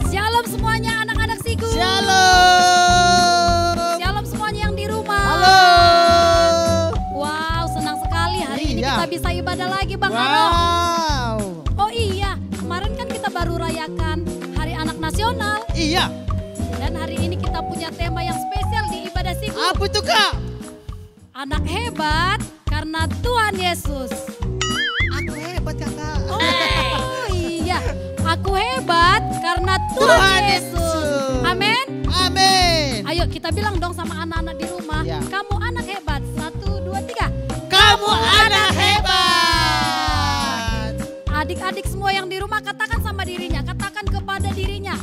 Shalom semuanya anak-anak Sigu. Shalom. Shalom semuanya yang di rumah. Halo. Wow, senang sekali hari ini Iya. kita bisa ibadah lagi Bang Aro. Wow. Oh iya, kemarin kan kita baru rayakan Hari Anak Nasional. Iya. Dan hari ini kita punya tema yang spesial di ibadah Sigu. Apa itu Kak? Anak hebat karena Tuhan Yesus. Aku hebat Kakak. Oh iya, aku hebat karena Tuhan, Tuhan Yesus. Yesus. Amin. Amin. Ayo kita bilang dong sama anak-anak di rumah. Ya. Kamu anak hebat. 1, 2, 3. Kamu anak hebat. Adik-adik semua yang di rumah katakan sama dirinya. Katakan kepada dirinya.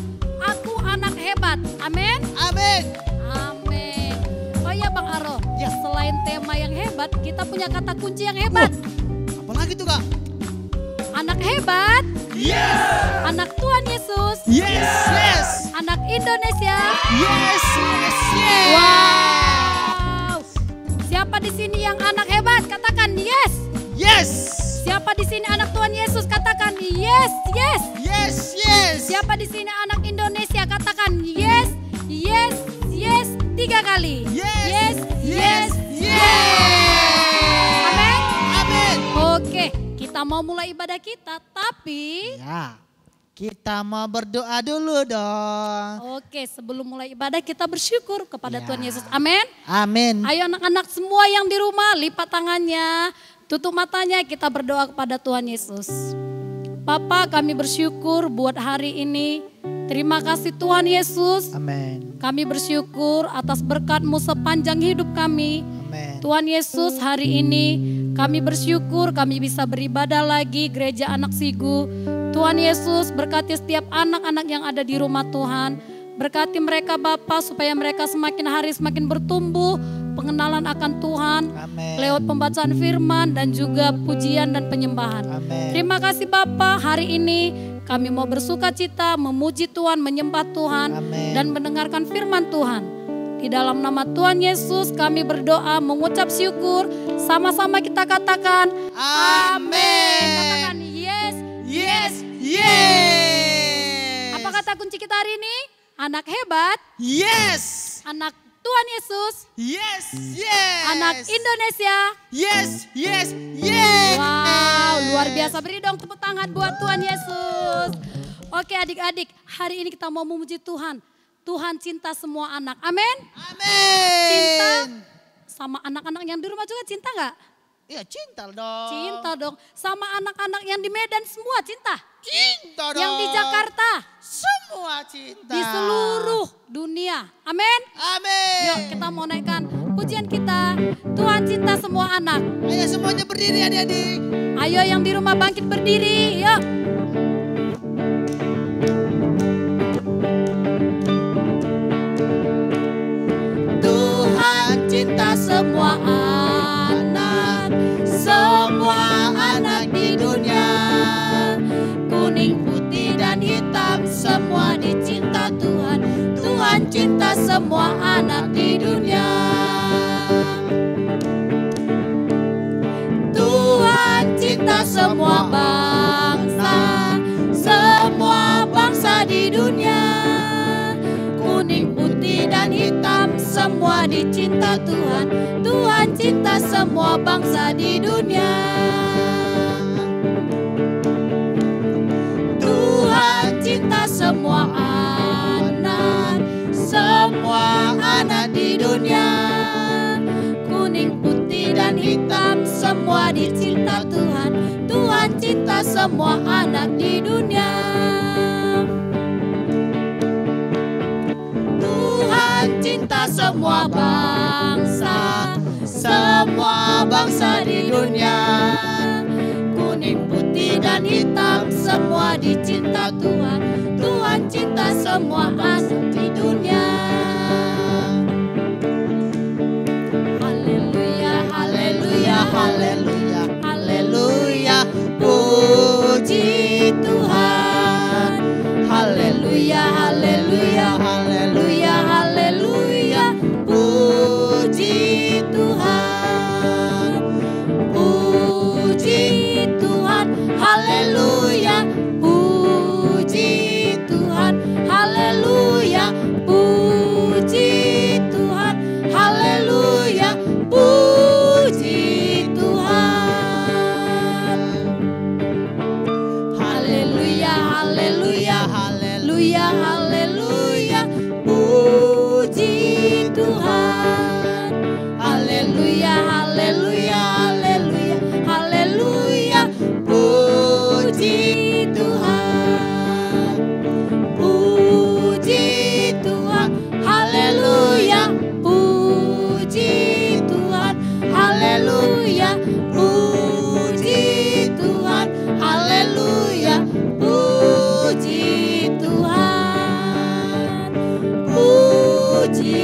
Aku anak hebat. Amin. Amin. Amin. Oh iya Bang Aro. Ya. Selain tema yang hebat, kita punya kata kunci yang hebat. Apalagi tuh Kak? Anak hebat. Yes. Anak Tuhan Yesus. Yes. Yes. Anak Indonesia. Yes. Yes. Yes. Wow. Siapa di sini yang anak hebat? Katakan yes. Yes. Siapa di sini anak Tuhan Yesus? Katakan yes, yes. Yes. Yes. Siapa di sini anak Indonesia? Katakan yes, yes, yes. 3 kali. Yes. Yes, yes, Yes. Amin. Amin. Oke, kita mau mulai ibadah kita, tapi Ya. Kita mau berdoa dulu dong. oke, sebelum mulai ibadah kita bersyukur kepada Ya. Tuhan Yesus. Amin. Amin. Ayo anak-anak semua yang di rumah, lipat tangannya, tutup matanya, kita berdoa kepada Tuhan Yesus. Bapa, kami bersyukur buat hari ini. Terima kasih Tuhan Yesus. Amin. Kami bersyukur atas berkat-Mu sepanjang hidup kami. Amin. Tuhan Yesus, hari ini kami bersyukur kami bisa beribadah lagi gereja anak Sigu. Tuhan Yesus, berkati setiap anak-anak yang ada di rumah Tuhan. Berkati mereka Bapa supaya mereka semakin hari semakin bertumbuh pengenalan akan Tuhan. Amin. Lewat pembacaan firman dan juga pujian dan penyembahan. Amin. Terima kasih Bapa, hari ini kami mau bersuka cita, memuji Tuhan, menyembah Tuhan, Amin. dan mendengarkan firman Tuhan. Di dalam nama Tuhan Yesus kami berdoa, mengucap syukur. Sama-sama kita katakan amin. Katakan yes. Yes. Yes. Apa kata kunci kita hari ini? Anak hebat, Yes. anak Tuhan Yesus, Yes. Yes. anak Indonesia. Yes. Yes. Yes. Wow, luar biasa. Beri dong tepuk tangan buat Tuhan Yesus. Oke adik-adik, hari ini kita mau memuji Tuhan. Tuhan cinta semua anak. Amin. Amin. Cinta sama anak-anak yang di rumah juga cinta nggak? Iya cinta dong. Cinta dong. Sama anak-anak yang di Medan semua cinta. Cinta dong. Yang di Jakarta. Semua cinta. Di seluruh dunia. Amin. Amin. Yuk kita mau naikkan pujian kita. Tuhan cinta semua anak. Ayo semuanya berdiri adik-adik. Ayo yang di rumah bangkit berdiri. Yuk. Tuhan cinta semua anak di dunia. Kuning, putih dan hitam semua dicinta Tuhan. Tuhan cinta semua anak di dunia. Tuhan cinta semua bangsa di dunia. Kuning, putih dan hitam semua dicinta Tuhan. Tuhan cinta semua bangsa di dunia. Tuhan cinta semua anak di dunia. Kuning, putih dan hitam semua dicinta Tuhan. Tuhan cinta semua anak di dunia. Tuhan cinta semua bangsa di dunia. Kuning, putih dan hitam semua dicinta Tuhan. Tuhan cinta semua anak di dunia. Haleluya, haleluya, haleluya, haleluya, haleluya, puji Tuhan, haleluya, puji Tuhan, haleluya, puji Tuhan. Haleluya, haleluya, haleluya, haleluya, puji Tuhan. Haleluya, haleluya, haleluya, haleluya, puji Tuhan. Puji Tuhan, haleluya, puji Tuhan, haleluya, puji Tuhan, haleluya, puji Tuhan. Puji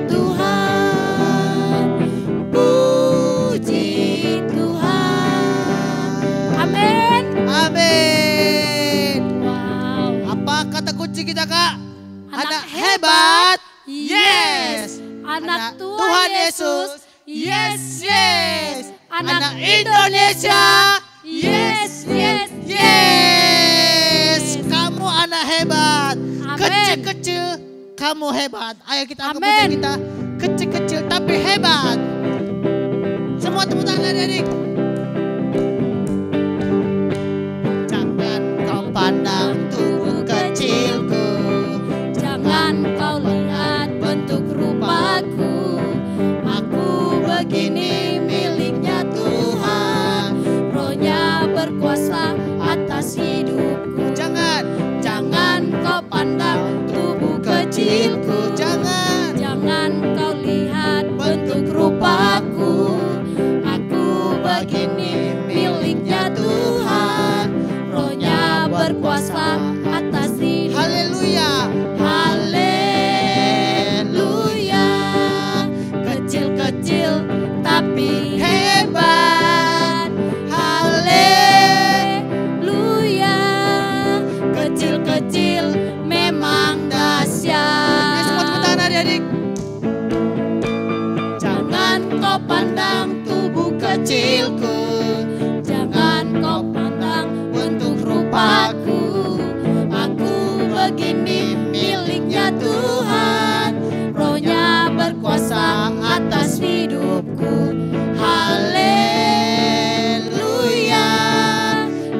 Tuhan, puji Tuhan. Amin. Amin. Wow. Apa kata kunci kita, Kak? Anak hebat. Yes. Anak Tuhan Yesus. Yes, yes. Anak Indonesia. Yes, yes, Yes. Kamu anak hebat. Amin. Kecil-kecil kamu hebat. Ayo kita angkat Amin. pujian kita. Kecil-kecil tapi hebat. Semua tepuk tangan adik-adik. Jangan kau pandang tubuh kecilku. Jangan kau lihat bentuk rupaku. Aku begini miliknya Tuhan. Rohnya berkuasa atas hidupku. Jangan Kau pandang tubuh kecilku. Jangan kau lihat bentuk rupaku. Aku begini miliknya Tuhan. Rohnya berkuasa atas hidupku. Haleluya. Haleluya. Kecil-kecil tapi hebat. Haleluya. Kecil-kecil memang dahsyat. Semua tepuk tangan adik-adik. Jangan kau pandang tubuh kecilku. Jangan kau pandang bentuk rupaku. Aku begini miliknya Tuhan. Rohnya berkuasa atas hidupku. Haleluya.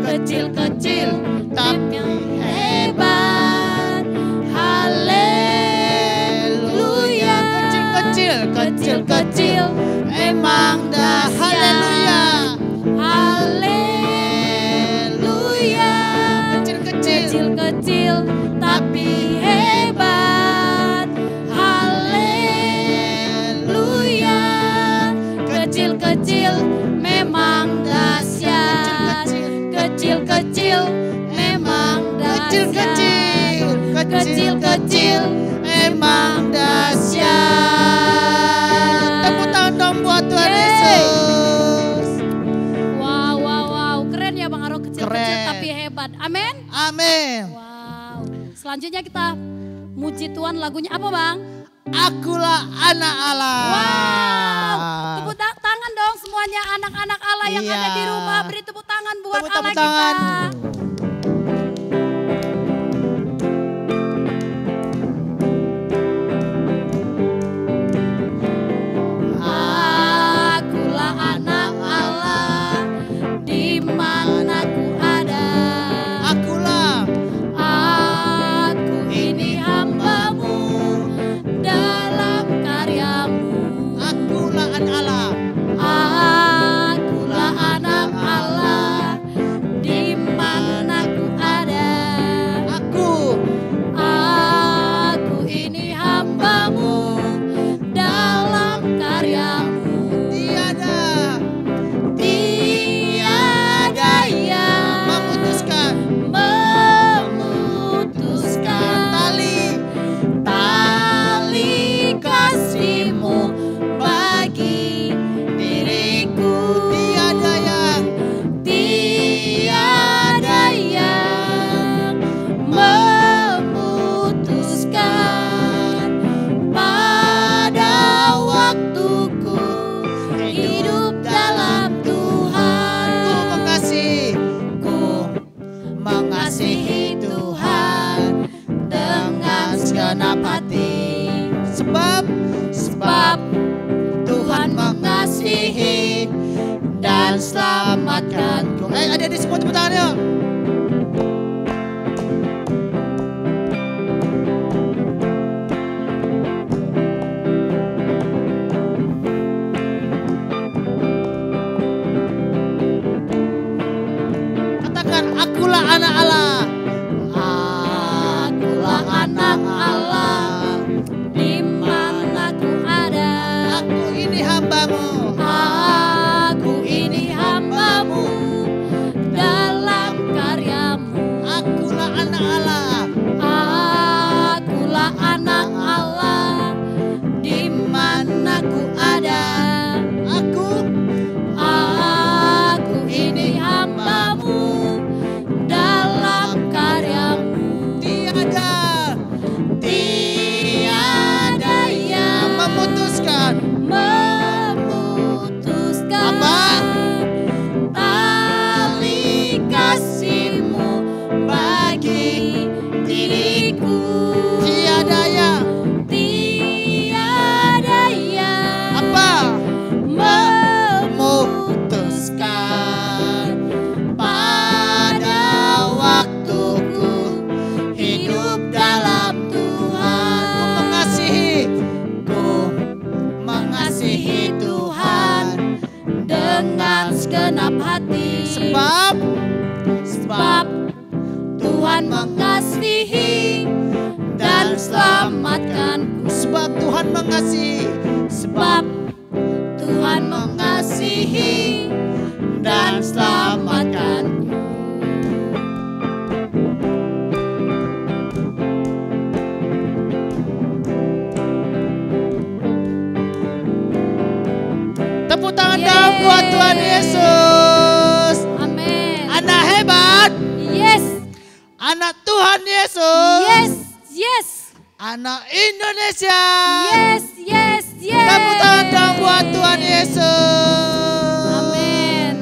Kecil-kecil tapi hebat. Haleluya. Kecil-kecil memang dah. Haleluya. Haleluya. Kecil-kecil tapi hebat. Haleluya. Kecil-kecil memang dahsyat. Kecil-kecil memang dahsyat. Kecil-kecil memang dahsyat. Tepuk tangan dong buat Tuhan Yeay. Yesus. Wow, wow, wow. Keren ya Bang Aro, kecil-kecil Keren. tapi hebat. Amin. Amin. Wow. Selanjutnya kita muji Tuhan, lagunya apa Bang? Akulah anak Allah. Wow. Tepuk tangan dong semuanya anak-anak Allah yang Iya. ada di rumah. Beri tepuk tangan buat Tepuk Allah tangan. kita. Akulah anak Allah, di mana ku ada. Akulah. Aku ini hamba-Mu dalam karya-Mu. Akulah anak Allah. Akulah anak Allah, di mana selamatkanku. Ada di semua tepuk tangan yuk. Katakan, akulah anak Allah. Akulah anak Allah, di mana ku ada. Aku ini hambamu. Aku ini hambamu, dalam karyamu. Akulah anak Allah. Akulah anak Allah, di mana ku ada. Aku ini hambamu, dalam karyamu. Tiada yang memutuskan apa? Tali kasih-Mu bagi diriku. Tiada yang apa? Memutuskan pada waktuku hidup dalam Tuhan. Ku Mengasihi Tuhan dengan segenap hati. Sebab Tuhan mengasihi dan selamatkanku. Sebab Tuhan mengasihi. Sebab Tuhan mengasihi dan selamatkanku. Tepuk tangan dong buat Tuhan Yesus. Amin. Anak hebat. Yes. Anak Tuhan Yesus. Yes. Yes. Anak Indonesia. Yes. Yes. Yes. Tepuk tangan dong buat Tuhan Yesus. Amin.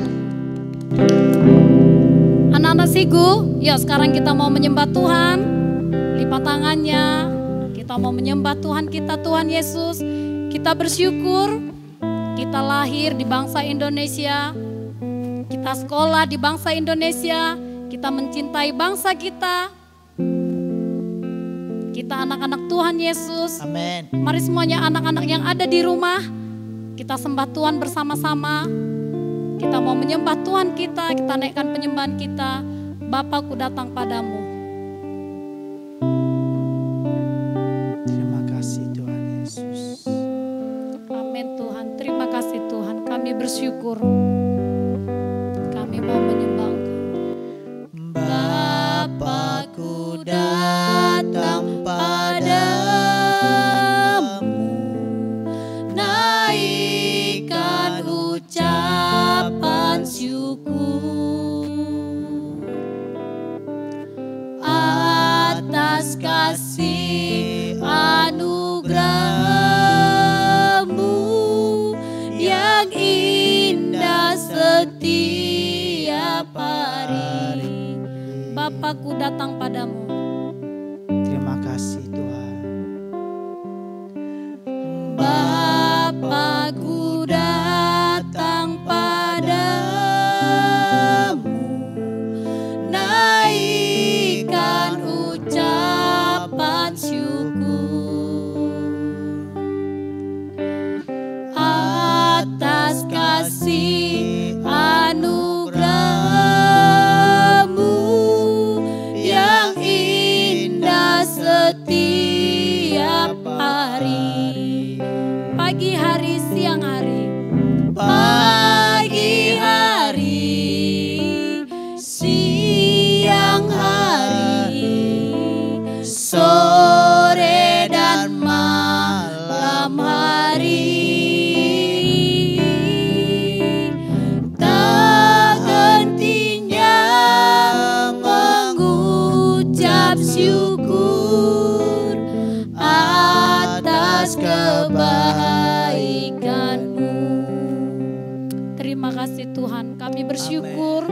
Anak-anak Sigu, yuk sekarang kita mau menyembah Tuhan. Lipat tangannya. Kita mau menyembah Tuhan kita, Tuhan Yesus. Kita bersyukur kita lahir di bangsa Indonesia. Kita sekolah di bangsa Indonesia. Kita mencintai bangsa kita. Kita anak-anak Tuhan Yesus. Amin. Mari semuanya anak-anak yang ada di rumah, kita sembah Tuhan bersama-sama. Kita mau menyembah Tuhan kita naikkan penyembahan kita. Bapakku datang padamu. Terima kasih Tuhan Yesus. Amin Tuhan, terima kasih Tuhan. Kami bersyukur. Kami mau menyembah Engkau. Bapakku datang padamu, naikkan ucapan syukur atas kasih anugerah-Mu yang indah setiap hari. Bapakku datang padamu. terima kasih Tuhan. Bapakku datang padamu, naikkan ucapan syukur atas kasih anugerah-Mu yang indah setiap hari. Pagi hari, siang hari. Pagi hari, siang hari, sore dan malam hari. Tak hentinya mengucap syukur atas kebaikan-Mu. Terima kasih Tuhan, kami bersyukur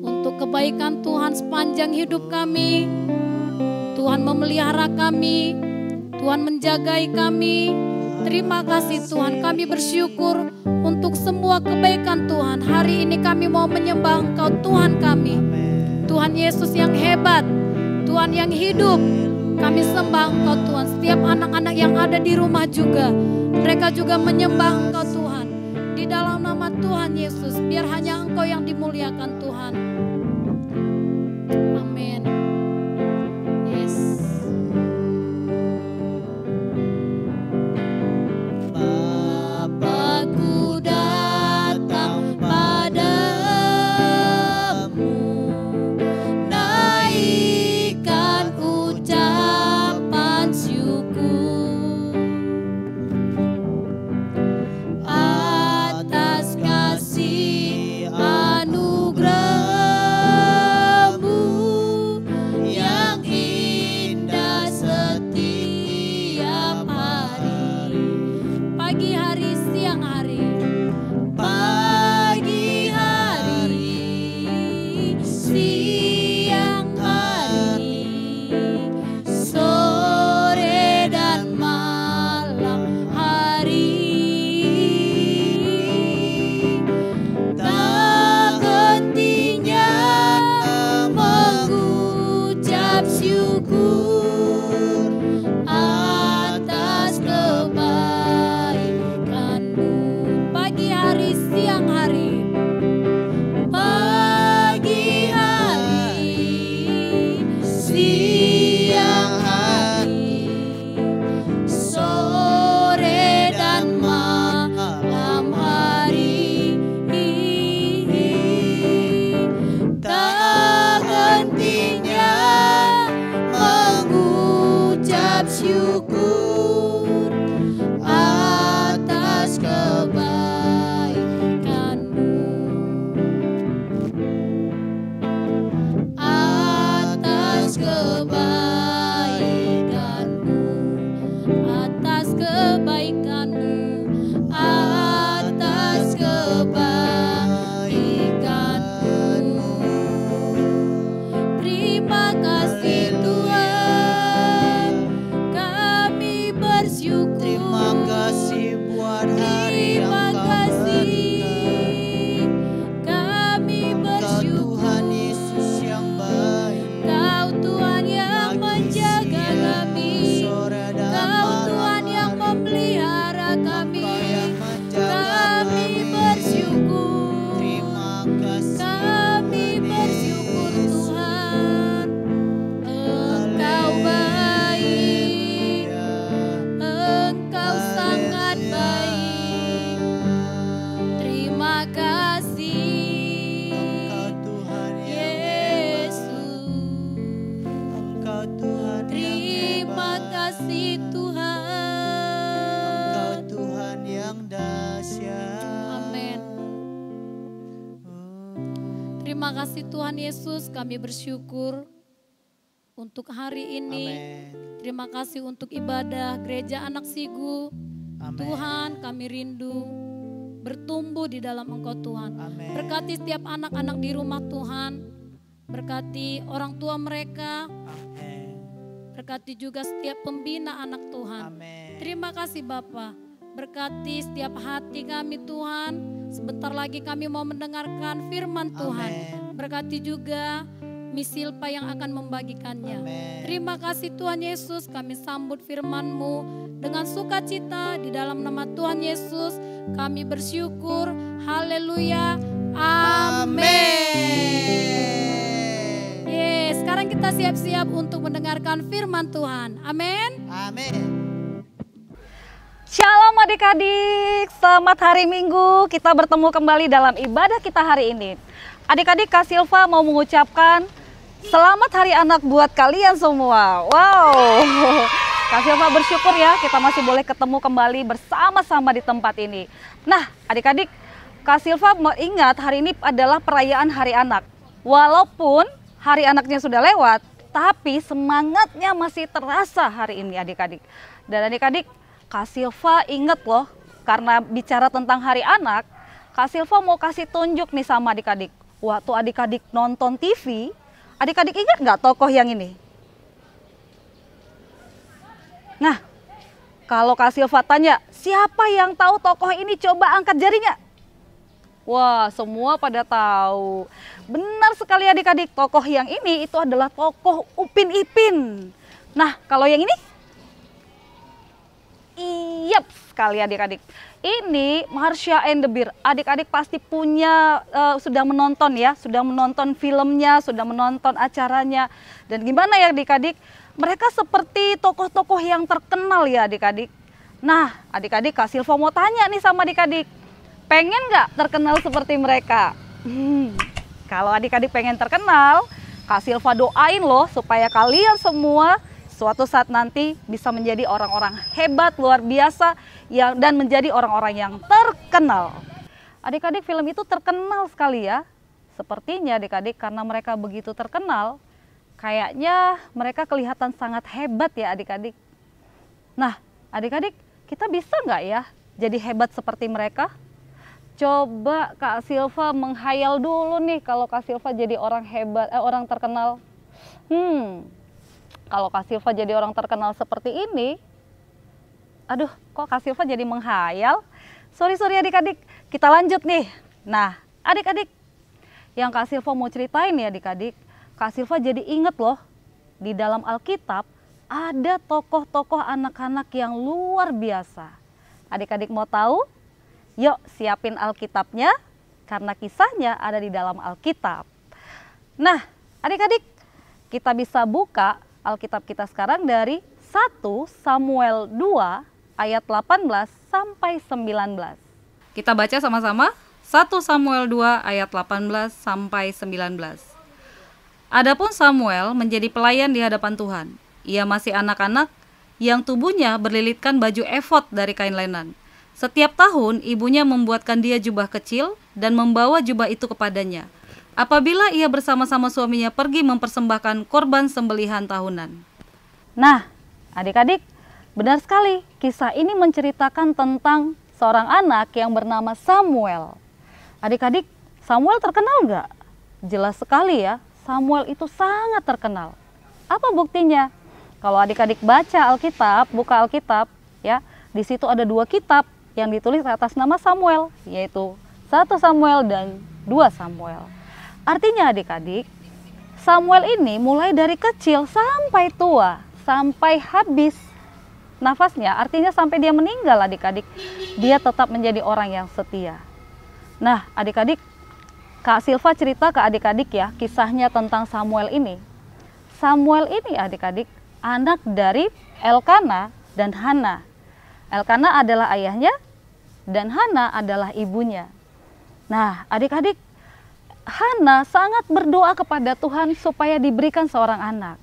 untuk kebaikan Tuhan sepanjang hidup kami. Tuhan memelihara kami, Tuhan menjagai kami, Terima kasih Tuhan, kami bersyukur untuk semua kebaikan Tuhan. Hari ini kami mau menyembah Engkau Tuhan kami. Tuhan Yesus yang hebat, Tuhan yang hidup. Kami sembah Engkau Tuhan. Setiap anak-anak yang ada di rumah juga, mereka juga menyembah Engkau Tuhan. Di dalam nama Tuhan Yesus, biar hanya Engkau yang dimuliakan Tuhan. Amin. Yes. Bapakku datang padamu, naikkan ucapan syukur atas kasih anugerah-Mu yang indah setiap hari. Pagi hari, siang hari, pagi hari, siang hari, sore dan malam hari, tak hentinya mengucap syukur atas kebaikan-Mu. Pagi hari, siang hari, pagi hari, siang hari, sore dan malam hari, tak hentinya mengucap syukur atas kebaikan-Mu, atas kebaikan-Mu, atas kebaikan-Mu, atas kebaikan-Mu. Terima kasih Tuhan, kami bersyukur. Terima kasih buat hari yang Terima Kau kasih, berikan. kami Engkau bersyukur. Tuhan Yesus yang baik. Kau Tuhan yang Pagi, menjaga siang, kami. sore dan Kau malam Tuhan yang hari. memelihara kami. Engkau yang menjaga Kami kami. bersyukur. Terima kasih Kami bersyukur Tuhan. Engkau baik. Engkau sangat baik. Terima kasih Engkau Tuhan yang Yesus. Engkau Tuhan yang Terima hebat. kasih Tuhan. Engkau Tuhan yang dahsyat. Amin. Terima kasih Tuhan Yesus, kami bersyukur untuk hari ini. Amin. Terima kasih untuk ibadah Gereja Anak Sigu. Amin. Tuhan, kami rindu bertumbuh di dalam Engkau Tuhan. Amin. Berkati setiap anak-anak di rumah Tuhan. Berkati orang tua mereka. Amin. Berkati juga setiap pembina anak Tuhan. Amin. Terima kasih Bapa. Berkati setiap hati kami Tuhan. Sebentar lagi kami mau mendengarkan firman Tuhan. Amin. Berkati juga Miss Silpa yang akan membagikannya. Amin. Terima kasih Tuhan Yesus, kami sambut firman-Mu dengan sukacita di dalam nama Tuhan Yesus. Kami bersyukur. Haleluya. Amin. Yes, sekarang kita siap-siap untuk mendengarkan firman Tuhan. Amin. Amin. Shalom adik-adik, selamat hari Minggu. Kita bertemu kembali dalam ibadah kita hari ini. Adik-adik, Kak Silva mau mengucapkan selamat hari anak buat kalian semua. Wow, Kak Silva bersyukur ya kita masih boleh ketemu kembali bersama-sama di tempat ini. Nah adik-adik, Kak Silva ingat hari ini adalah perayaan Hari Anak. Walaupun hari anaknya sudah lewat, tapi semangatnya masih terasa hari ini adik-adik. Dan adik-adik, Kak Silva inget loh, karena bicara tentang Hari Anak, Kak Silva mau kasih tunjuk nih sama adik-adik. Waktu adik-adik nonton TV, adik-adik ingat nggak tokoh yang ini? Nah, Kalau Kak Silva tanya, siapa yang tahu tokoh ini? Coba angkat jarinya. Wah, semua pada tahu. Benar sekali adik-adik, tokoh yang ini itu adalah tokoh Upin Ipin. Nah, kalau yang ini? Iyap sekali adik-adik. Ini Marsha and the Bear. Adik-adik pasti punya sudah menonton ya, sudah menonton filmnya, sudah menonton acaranya. Dan gimana ya adik-adik? Mereka seperti tokoh-tokoh yang terkenal ya adik-adik. Nah, adik-adik Kak Silva mau tanya nih sama adik-adik. Pengen nggak terkenal seperti mereka? Kalau adik-adik pengen terkenal, Kak Silva doain loh supaya kalian semua suatu saat nanti bisa menjadi orang-orang hebat, luar biasa, dan menjadi orang-orang yang terkenal. Adik-adik, film itu terkenal sekali ya. Sepertinya adik-adik karena mereka begitu terkenal, kayaknya mereka kelihatan sangat hebat ya adik-adik. Nah, adik-adik, kita bisa nggak ya jadi hebat seperti mereka? Coba Kak Silva menghayal dulu nih kalau Kak Silva jadi orang hebat, orang terkenal. Kalau Kak Silva jadi orang terkenal seperti ini, aduh kok Kak Silva jadi menghayal? Sorry adik-adik, kita lanjut nih. Nah, adik-adik, yang Kak Silva mau ceritain nih adik-adik, Kak Silva jadi inget loh, di dalam Alkitab ada tokoh-tokoh anak-anak yang luar biasa. Adik-adik mau tahu? Yuk siapin Alkitabnya, karena kisahnya ada di dalam Alkitab. Nah, adik-adik, kita bisa buka Alkitab kita sekarang dari 1 Samuel 2 ayat 18 sampai 19. Kita baca sama-sama 1 Samuel 2 ayat 18 sampai 19. Adapun Samuel menjadi pelayan di hadapan Tuhan. Ia masih anak-anak yang tubuhnya berlilitkan baju efod dari kain lenan. Setiap tahun ibunya membuatkan dia jubah kecil dan membawa jubah itu kepadanya. Apabila ia bersama-sama suaminya pergi mempersembahkan korban sembelihan tahunan. Nah, adik-adik, benar sekali kisah ini menceritakan tentang seorang anak yang bernama Samuel. Adik-adik, Samuel terkenal nggak? Jelas sekali ya, Samuel itu sangat terkenal. Apa buktinya? Kalau adik-adik baca Alkitab, buka Alkitab, ya, di situ ada 2 kitab yang ditulis atas nama Samuel, yaitu 1 Samuel dan 2 Samuel. Artinya adik-adik, Samuel ini mulai dari kecil sampai tua, sampai habis nafasnya, artinya sampai dia meninggal adik-adik, dia tetap menjadi orang yang setia. Nah adik-adik, Kak Silva cerita ke adik-adik ya kisahnya tentang Samuel ini. Samuel ini adik-adik anak dari Elkana dan Hana. Elkana adalah ayahnya dan Hana adalah ibunya. Nah adik-adik, Hana sangat berdoa kepada Tuhan supaya diberikan seorang anak.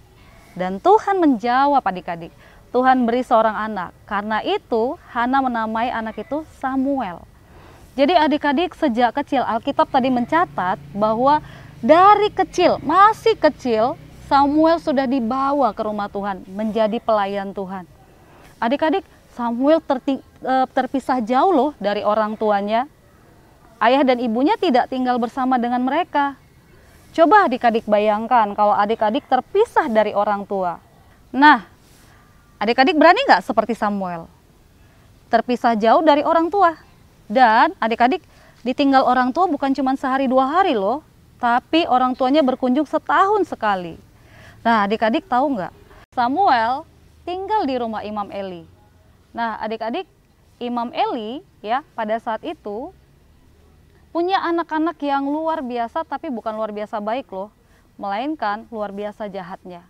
Dan Tuhan menjawab adik-adik, Tuhan beri seorang anak. Karena itu Hana menamai anak itu Samuel. Jadi adik-adik sejak kecil Alkitab tadi mencatat bahwa dari kecil, masih kecil, Samuel sudah dibawa ke rumah Tuhan menjadi pelayan Tuhan. Adik-adik, Samuel terpisah jauh loh dari orang tuanya. Ayah dan ibunya tidak tinggal bersama dengan mereka. Coba adik-adik bayangkan kalau adik-adik terpisah dari orang tua. Nah, adik-adik berani nggak seperti Samuel? Terpisah jauh dari orang tua. Dan adik-adik ditinggal orang tua bukan cuma sehari 2 hari loh. Tapi orang tuanya berkunjung setahun sekali. Nah adik-adik tahu nggak? Samuel tinggal di rumah Imam Eli. Nah adik-adik, Imam Eli ya pada saat itu punya anak-anak yang luar biasa, tapi bukan luar biasa baik loh, melainkan luar biasa jahatnya.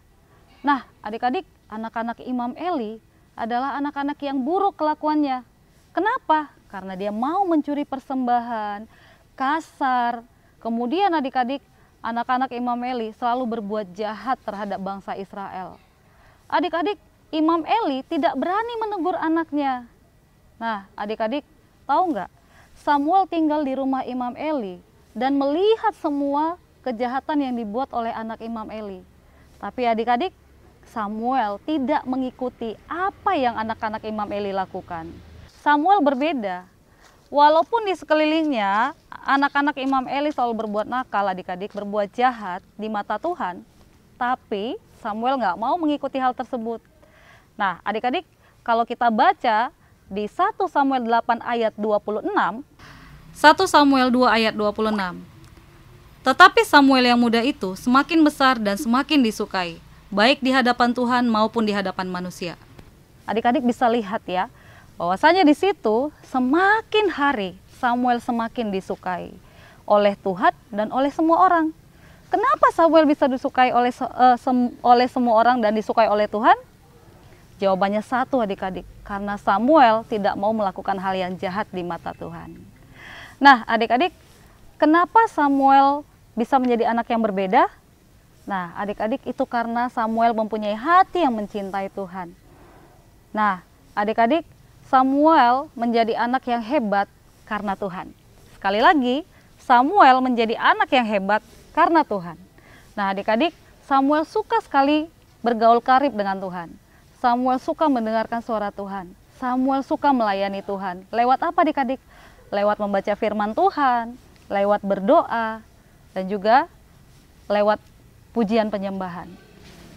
Nah adik-adik, anak-anak Imam Eli adalah anak-anak yang buruk kelakuannya. Kenapa? Karena dia mau mencuri persembahan, kasar. Kemudian adik-adik, anak-anak Imam Eli selalu berbuat jahat terhadap bangsa Israel. Adik-adik, Imam Eli tidak berani menegur anaknya. Nah adik-adik tahu nggak? Samuel tinggal di rumah Imam Eli dan melihat semua kejahatan yang dibuat oleh anak Imam Eli. Tapi adik-adik, Samuel tidak mengikuti apa yang anak-anak Imam Eli lakukan. Samuel berbeda. Walaupun di sekelilingnya anak-anak Imam Eli selalu berbuat nakal adik-adik, berbuat jahat di mata Tuhan. Tapi Samuel nggak mau mengikuti hal tersebut. Nah adik-adik, kalau kita baca di 1 Samuel 8 ayat 26, 1 Samuel 2 ayat 26. Tetapi Samuel yang muda itu semakin besar dan semakin disukai, baik di hadapan Tuhan maupun di hadapan manusia. Adik-adik bisa lihat ya, bahwasanya di situ semakin hari Samuel semakin disukai oleh Tuhan dan oleh semua orang. Kenapa Samuel bisa disukai oleh semua orang dan disukai oleh Tuhan? Jawabannya satu adik-adik, karena Samuel tidak mau melakukan hal yang jahat di mata Tuhan. Nah adik-adik, kenapa Samuel bisa menjadi anak yang berbeda? Nah adik-adik, itu karena Samuel mempunyai hati yang mencintai Tuhan. Nah adik-adik, Samuel menjadi anak yang hebat karena Tuhan. Sekali lagi, Samuel menjadi anak yang hebat karena Tuhan. Nah adik-adik, Samuel suka sekali bergaul karib dengan Tuhan. Samuel suka mendengarkan suara Tuhan. Samuel suka melayani Tuhan. Lewat apa adik-adik? Lewat membaca firman Tuhan, lewat berdoa, dan juga lewat pujian penyembahan.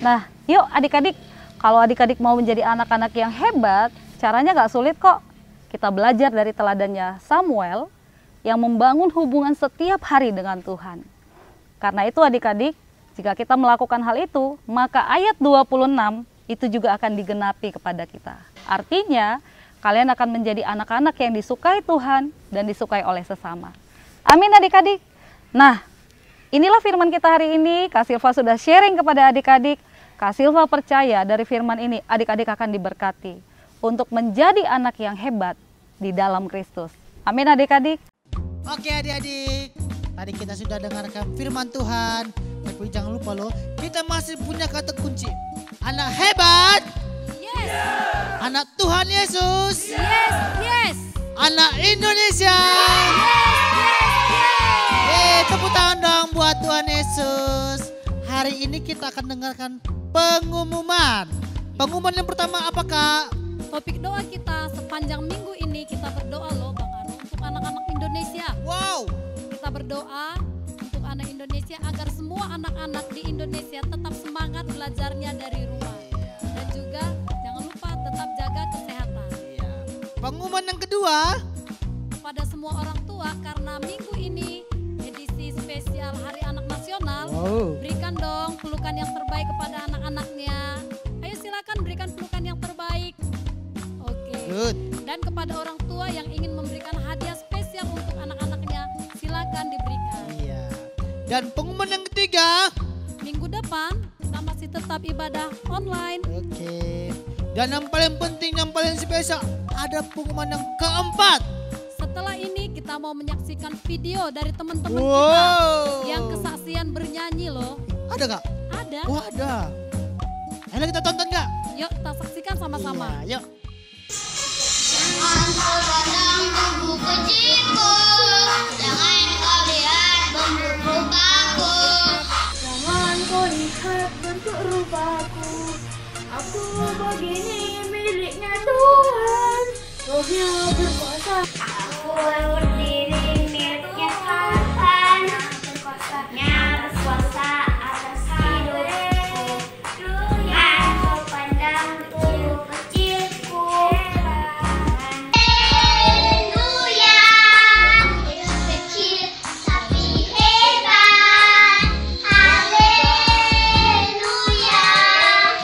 Nah yuk adik-adik, kalau adik-adik mau menjadi anak-anak yang hebat, caranya gak sulit kok. Kita belajar dari teladannya Samuel yang membangun hubungan setiap hari dengan Tuhan. Karena itu adik-adik, jika kita melakukan hal itu, maka ayat 26 itu juga akan digenapi kepada kita. Artinya, kalian akan menjadi anak-anak yang disukai Tuhan dan disukai oleh sesama. Amin adik-adik. Nah, inilah firman kita hari ini. Kak Silva sudah sharing kepada adik-adik. Kak Silva percaya dari firman ini adik-adik akan diberkati untuk menjadi anak yang hebat di dalam Kristus. Amin adik-adik. Oke adik-adik, tadi kita sudah dengarkan firman Tuhan. Tapi jangan lupa loh, kita masih punya kata kunci. Anak hebat. Yes. Anak Tuhan Yesus. Yes, yes. Anak Indonesia. Tepuk tangan dong buat Tuhan Yesus. Hari ini kita akan dengarkan pengumuman. Pengumuman yang pertama apa Kak? Topik doa kita sepanjang minggu ini kita berdoa loh Bang Aro untuk anak-anak Indonesia. Wow. Kita berdoa untuk anak Indonesia agar semua anak-anak di Indonesia tetap semangat belajarnya dari rumah. Dan juga jangan lupa tetap jaga kesehatan. Pengumuman yang kedua. Pada semua orang tua, karena minggu ini edisi spesial Hari Anak Nasional, berikan dong pelukan yang terbaik kepada anak-anaknya. Ayo silakan berikan pelukan yang terbaik. Oke. Good. Dan kepada orang tua yang ingin memberikan hadiah spesial untuk anak-anaknya, silakan diberikan. Iya. Dan pengumuman yang ketiga. Minggu depan kita masih tetap ibadah online. Oke. Dan yang paling penting, yang paling spesial, ada pengumuman yang keempat. Setelah ini kita mau menyaksikan video dari teman-teman kita yang kesaksian bernyanyi loh. Ada gak? Ada. Oh ada. Ayo kita tonton gak? Yuk kita saksikan sama-sama. Iya, yuk. Jangan kau pandang tubuh kecilku, jangan kau lihat bentuk rupaku. Jangan kau lihat bentuk rupaku, aku begini miliknya Tuhan. Rohnya berkuasa, aku berdiri miliknya Tuhan. Berkuasanya berkuasa atas hidupku. Jangan kau pandang tubuh kecilku. Haleluya, kecil tapi hebat. Haleluya,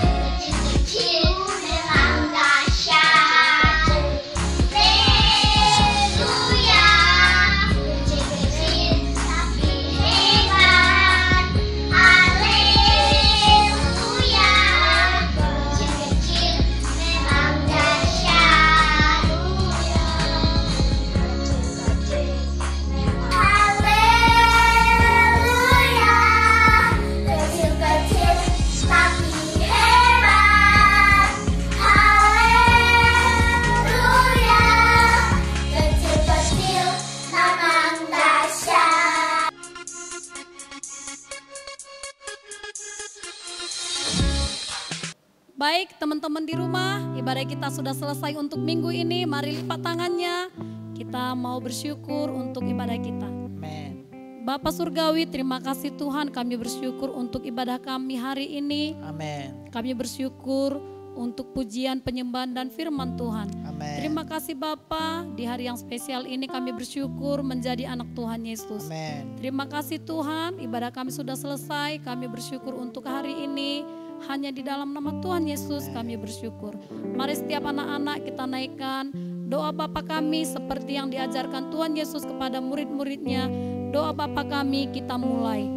kecil-kecil memang dahsyat. Haleluya, kecil-kecil tapi hebat. Haleluya, kecil-kecil memang dahsyat. Haleluya, kecil-kecil tapi hebat. Haleluya, kecil-kecil memang dahsyat. Baik teman-teman di rumah, ibadah kita sudah selesai untuk minggu ini. Mari lipat tangannya. Kita mau bersyukur untuk ibadah kita. Amen. Bapa Surgawi, terima kasih Tuhan, kami bersyukur untuk ibadah kami hari ini. Amen. Kami bersyukur untuk pujian, penyembahan dan firman Tuhan. Amin. Terima kasih Bapa, di hari yang spesial ini kami bersyukur menjadi anak Tuhan Yesus. Amin. Terima kasih Tuhan, ibadah kami sudah selesai. Kami bersyukur untuk hari ini. Hanya di dalam nama Tuhan Yesus kami bersyukur. Mari setiap anak-anak kita naikkan doa Bapa kami seperti yang diajarkan Tuhan Yesus kepada murid-muridnya. Doa Bapa kami kita mulai.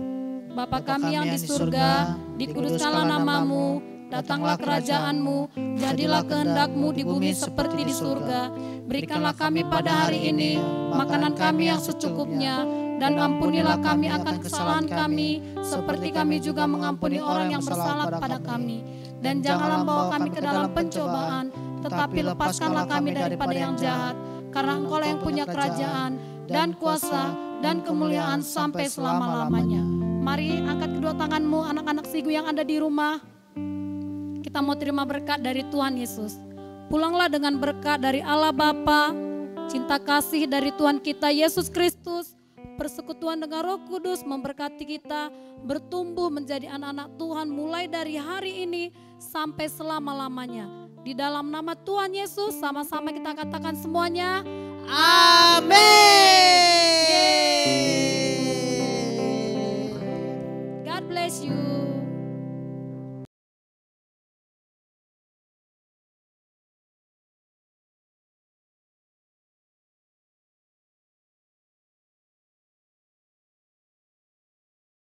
Bapa kami yang di surga, dikuduskanlah namamu, datanglah kerajaanmu, jadilah kehendak-Mu di bumi seperti di surga. Berikanlah kami pada hari ini makanan kami yang secukupnya, dan ampunilah kami akan kesalahan kami, seperti kami juga mengampuni orang yang bersalah pada kami. Dan janganlah bawa kami ke dalam pencobaan, tetapi lepaskanlah kami daripada yang jahat, karena Engkau yang punya kerajaan, dan kuasa, dan kemuliaan sampai selama-lamanya. Mari angkat kedua tanganmu anak-anak Sigu yang ada di rumah. Kita mau terima berkat dari Tuhan Yesus. Pulanglah dengan berkat dari Allah Bapa, cinta kasih dari Tuhan kita Yesus Kristus, persekutuan dengan Roh Kudus memberkati kita bertumbuh menjadi anak-anak Tuhan mulai dari hari ini sampai selama-lamanya. Di dalam nama Tuhan Yesus sama-sama kita katakan semuanya. Amin. God bless you.